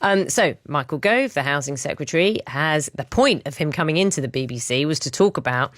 So Michael Gove, the Housing Secretary, the point of him coming into the BBC was to talk about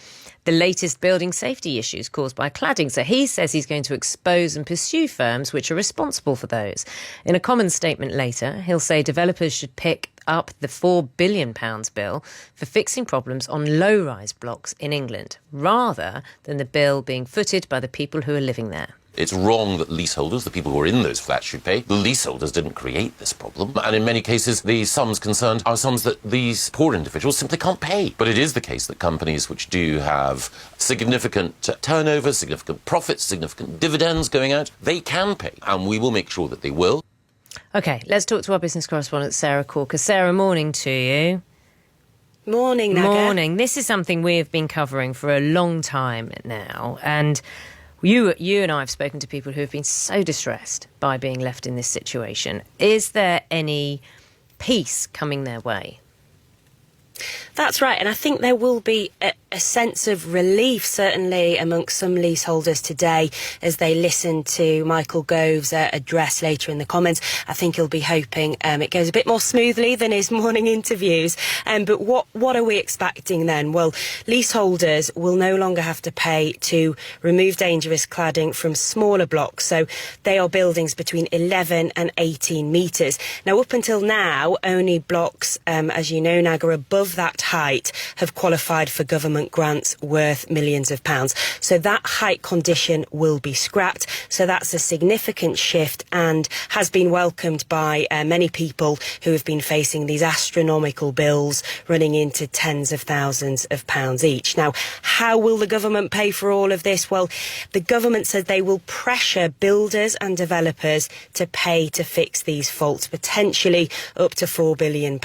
the latest building safety issues caused by cladding. So he says he's going to expose and pursue firms which are responsible for those. In a common statement later, he'll say developers should pick up the £4 billion bill for fixing problems on low-rise blocks in England, rather than the bill being footed by the people who are living there. It's wrong that leaseholders, the people who are in those flats, should pay. The leaseholders didn't create this problem. And in many cases, the sums concerned are sums that these poor individuals simply can't pay. But it is the case that companies which do have significant turnover, significant profits, significant dividends going out, they can pay. And we will make sure that they will. OK, let's talk to our business correspondent, Sarah Corker. Sarah, morning to you. Morning, Naga. Morning. This is something we have been covering for a long time now. And you and I have spoken to people who have been so distressed by being left in this situation. Is there any peace coming their way? That's right, and I think there will be a sense of relief, certainly amongst some leaseholders today, as they listen to Michael Gove's address later in the Commons. I think he'll be hoping it goes a bit more smoothly than his morning interviews. But what are we expecting then? Well, leaseholders will no longer have to pay to remove dangerous cladding from smaller blocks. So they are buildings between 11 and 18 metres. Now, up until now, only blocks, as you know, Naga, above that height have qualified for government grants worth millions of pounds. So that height condition will be scrapped. So that's a significant shift and has been welcomed by many people who have been facing these astronomical bills running into tens of thousands of pounds each. Now, how will the government pay for all of this? Well, the government said they will pressure builders and developers to pay to fix these faults, potentially up to £4 billion.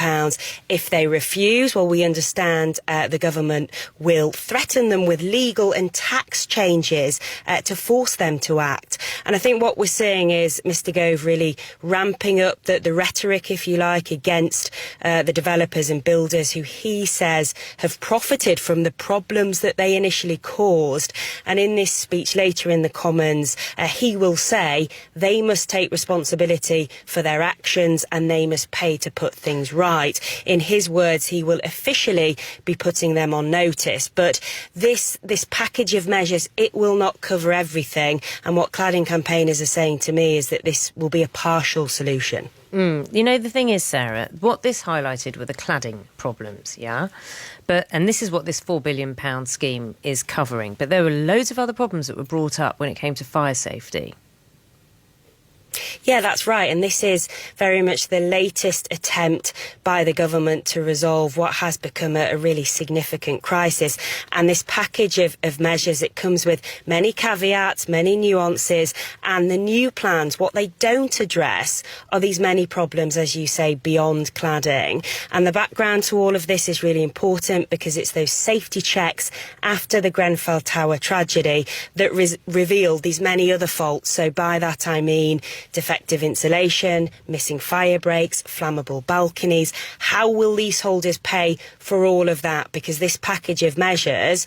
If they refuse, well, we understand the government will threaten them with legal and tax changes to force them to act. And I think what we're seeing is Mr Gove really ramping up the rhetoric, if you like, against the developers and builders who he says have profited from the problems that they initially caused. And in this speech later in the Commons, he will say they must take responsibility for their actions and they must pay to put things right. In his words, he will officially be putting them on notice. But this package of measures, it will not cover everything. And what cladding campaigners are saying to me is that this will be a partial solution. You know, the thing is, Sarah, what this highlighted were the cladding problems, yeah? And this is what this £4 billion scheme is covering. But there were loads of other problems that were brought up when it came to fire safety. Yeah, that's right. And this is very much the latest attempt by the government to resolve what has become a really significant crisis. And this package of measures, it comes with many caveats, many nuances, and the new plans, what they don't address are these many problems, as you say, beyond cladding. And the background to all of this is really important because it's those safety checks after the Grenfell Tower tragedy that revealed these many other faults. So by that I mean defective insulation, missing fire breaks, flammable balconies. How will leaseholders pay for all of that? Because this package of measures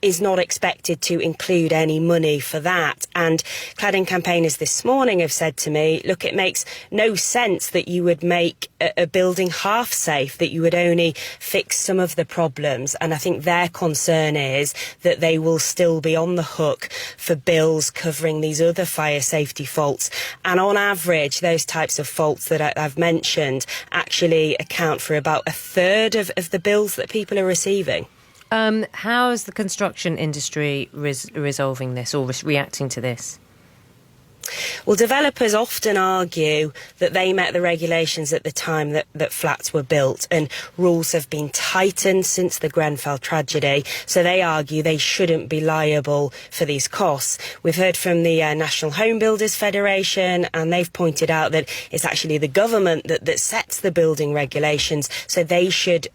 is not expected to include any money for that. And cladding campaigners this morning have said to me, look, it makes no sense that you would make a building half safe, that you would only fix some of the problems. And I think their concern is that they will still be on the hook for bills covering these other fire safety faults. And on average, those types of faults that I've mentioned actually account for about a third of the bills that people are receiving. How is the construction industry resolving this or reacting to this? Well, developers often argue that they met the regulations at the time that flats were built, and rules have been tightened since the Grenfell tragedy, so they argue they shouldn't be liable for these costs. We've heard from the National Home Builders Federation, and they've pointed out that it's actually the government that sets the building regulations, so they should,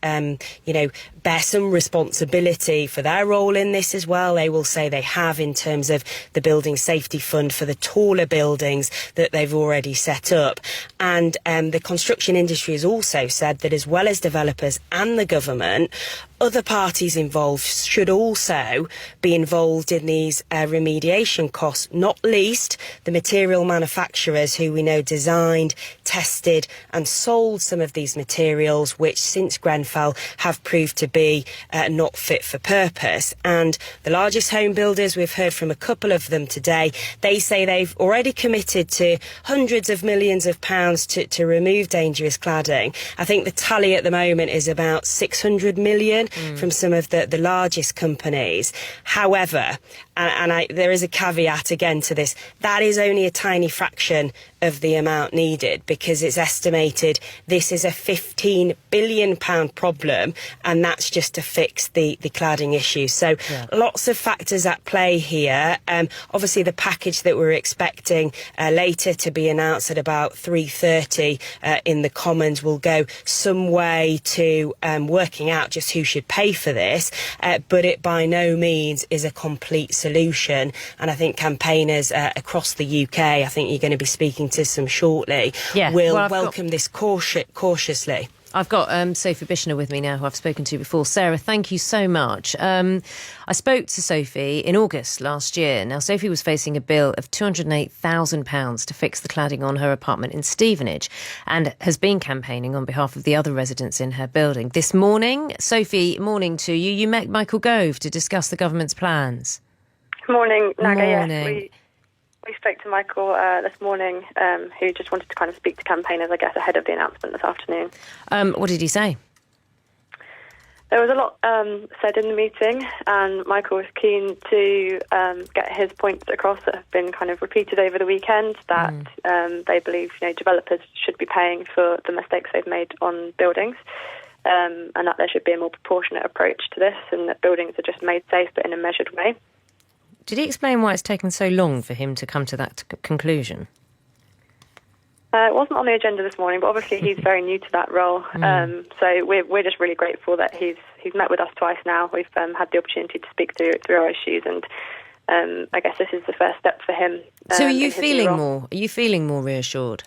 bear some responsibility for their role in this as well. They will say they have in terms of the Building Safety Fund for the taller buildings that they've already set up. And the construction industry has also said that as well as developers and the government, other parties involved should also be involved in these remediation costs, not least the material manufacturers who we know designed, tested and sold some of these materials, which since Grenfell have proved to be not fit for purpose. And the largest home builders, we've heard from a couple of them today, they say they've already committed to hundreds of millions of pounds to remove dangerous cladding. I think the tally at the moment is about 600 million from some of the largest companies. However, there is a caveat again to this, that is only a tiny fraction of the amount needed, because it's estimated this is a £15 billion problem, and that's just to fix the cladding issue. So lots of factors at play here. Obviously the package that we're expecting later to be announced at about 3:30 in the Commons will go some way to working out just who should pay for this, but it by no means is a complete solution. And I think campaigners across the UK, I think you're going to be speaking to some shortly, will welcome this cautiously. I've got Sophie Bichener with me now, who I've spoken to before. Sarah, thank you so much. I spoke to Sophie in August last year. Now, Sophie was facing a bill of £208,000 to fix the cladding on her apartment in Stevenage, and has been campaigning on behalf of the other residents in her building. This morning, Sophie, morning to you. You met Michael Gove to discuss the government's plans. Morning, Naga. Morning. Yes, we spoke to Michael this morning, who just wanted to kind of speak to campaigners, I guess, ahead of the announcement this afternoon. What did he say? There was a lot said in the meeting, and Michael was keen to get his points across that have been kind of repeated over the weekend, that they believe developers should be paying for the mistakes they've made on buildings, and that there should be a more proportionate approach to this, and that buildings are just made safe but in a measured way. Did he explain why it's taken so long for him to come to that conclusion? It wasn't on the agenda this morning, but obviously he's very new to that role. So we're just really grateful that he's met with us twice now. We've had the opportunity to speak through our issues, and I guess this is the first step for him. So are you feeling more reassured?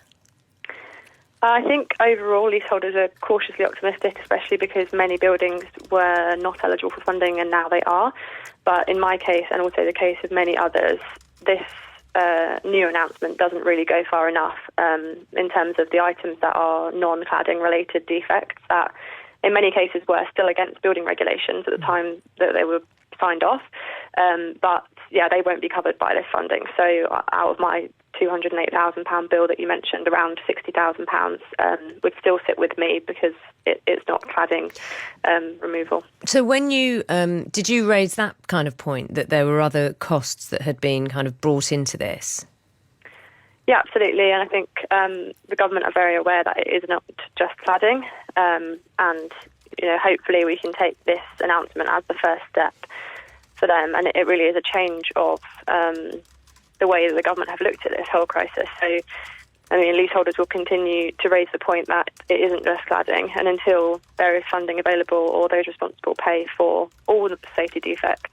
I think overall leaseholders are cautiously optimistic, especially because many buildings were not eligible for funding and now they are. But in my case, and also the case of many others, this new announcement doesn't really go far enough in terms of the items that are non-cladding related defects that in many cases were still against building regulations at the time that they were signed off. But yeah, they won't be covered by this funding. So out of my £208,000 bill that you mentioned, around £60,000 would still sit with me because it's not cladding removal. So when you did you raise that kind of point, that there were other costs that had been kind of brought into this? Yeah, absolutely. And I think the government are very aware that it is not just cladding. And hopefully we can take this announcement as the first step for them. And it really is a change of the way that the government have looked at this whole crisis. So, I mean, leaseholders will continue to raise the point that it isn't just cladding, and until there is funding available or those responsible pay for all the safety defects,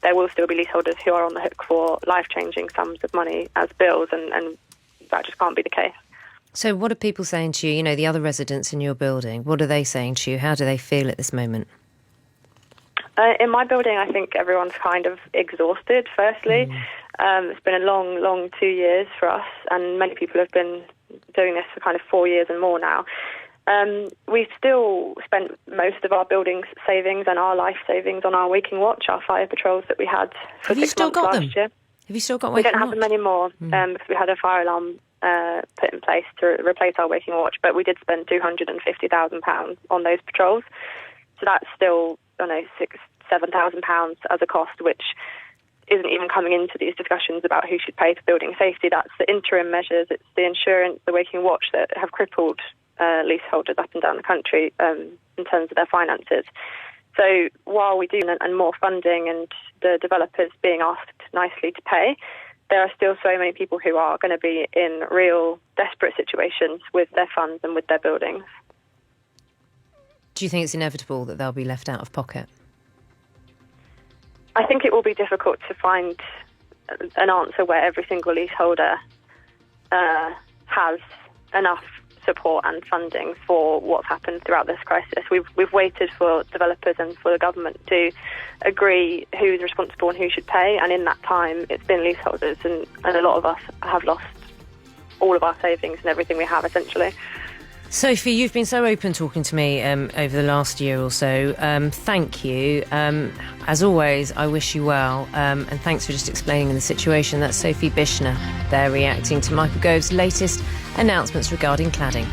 there will still be leaseholders who are on the hook for life-changing sums of money as bills, and that just can't be the case. So what are people saying to you, the other residents in your building? What are they saying to you? How do they feel at this moment? In my building, I think everyone's kind of exhausted, firstly. It's been a long, long 2 years for us, and many people have been doing this for kind of 4 years and more now. We've still spent most of our building's savings and our life savings on our Waking Watch, our fire patrols that we had for 6 months last year. Have you still got Waking Watch? We don't have Watch? them anymore because we had a fire alarm put in place to replace our Waking Watch, but we did spend £250,000 on those patrols. So that's still, £6,000-7,000 as a cost, which isn't even coming into these discussions about who should pay for building safety. That's the interim measures, it's the insurance, the Waking Watch that have crippled leaseholders up and down the country in terms of their finances. So while we do and more funding and the developers being asked nicely to pay, there are still so many people who are going to be in real desperate situations with their funds and with their buildings. Do you think it's inevitable that they'll be left out of pocket? I think it will be difficult to find an answer where every single leaseholder has enough support and funding for what's happened throughout this crisis. We've waited for developers and for the government to agree who's responsible and who should pay, and in that time it's been leaseholders, and a lot of us have lost all of our savings and everything we have, essentially. Sophie, you've been so open talking to me over the last year or so. Thank you. As always, I wish you well, and thanks for just explaining the situation. That's Sophie Bichener there reacting to Michael Gove's latest announcements regarding cladding.